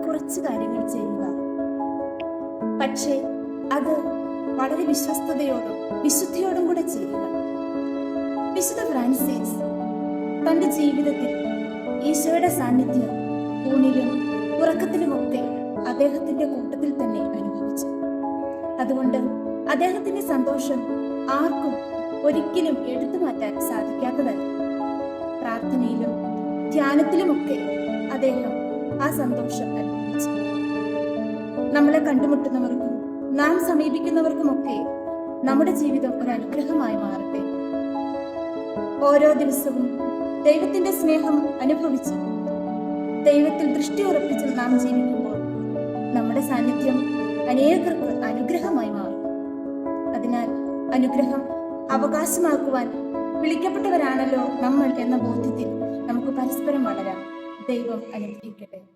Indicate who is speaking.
Speaker 1: കുറച്ച് കാര്യങ്ങൾ ചെയ്യുക. പക്ഷേ അത് വളരെ വിശ്വസ്തയോടും വിശുദ്ധിയോടും കൂടെ ചെയ്യുക. വിശുദ്ധ ഫ്രാൻസിസ് തന്റെ ജീവിതത്തിൽ ഈശോയുടെ സാന്നിധ്യം ഊണിലും ഉറക്കത്തിലുമൊക്കെ അദ്ദേഹത്തിന്റെ കൂട്ടത്തിൽ തന്നെ അനുഭവിച്ചു. അതുകൊണ്ട് അദ്ദേഹത്തിന്റെ സന്തോഷം ആർക്കും ഒരിക്കലും എടുത്തു മാറ്റാൻ സാധിക്കാത്തതല്ല. പ്രാർത്ഥനയിലും ധ്യാനത്തിലുമൊക്കെ അദ്ദേഹം ആ സന്തോഷം അനുഭവിച്ചു. നമ്മളെ കണ്ടുമുട്ടുന്നവർക്കും നാം സമീപിക്കുന്നവർക്കുമൊക്കെ നമ്മുടെ ജീവിതം ഒരു അനുഗ്രഹമായി മാറട്ടെ. ഓരോ ദിവസവും ദൈവത്തിന്റെ സ്നേഹം അനുഭവിച്ച് ദൈവത്തിൽ ദൃഷ്ടി ഉറപ്പിച്ച് നാം ജീവിക്കുമ്പോൾ നമ്മുടെ സാന്നിധ്യം അനേകർക്ക് അനുഗ്രഹമായി മാറും. അതിനാൽ അനുഗ്രഹം അവകാശമാക്കുവാൻ വിളിക്കപ്പെട്ടവരാണല്ലോ നമ്മൾ എന്ന ബോധ്യത്തിൽ നമുക്ക് പരസ്പരം വളരാം. ദൈവം അനുഗ്രഹിക്കട്ടെ.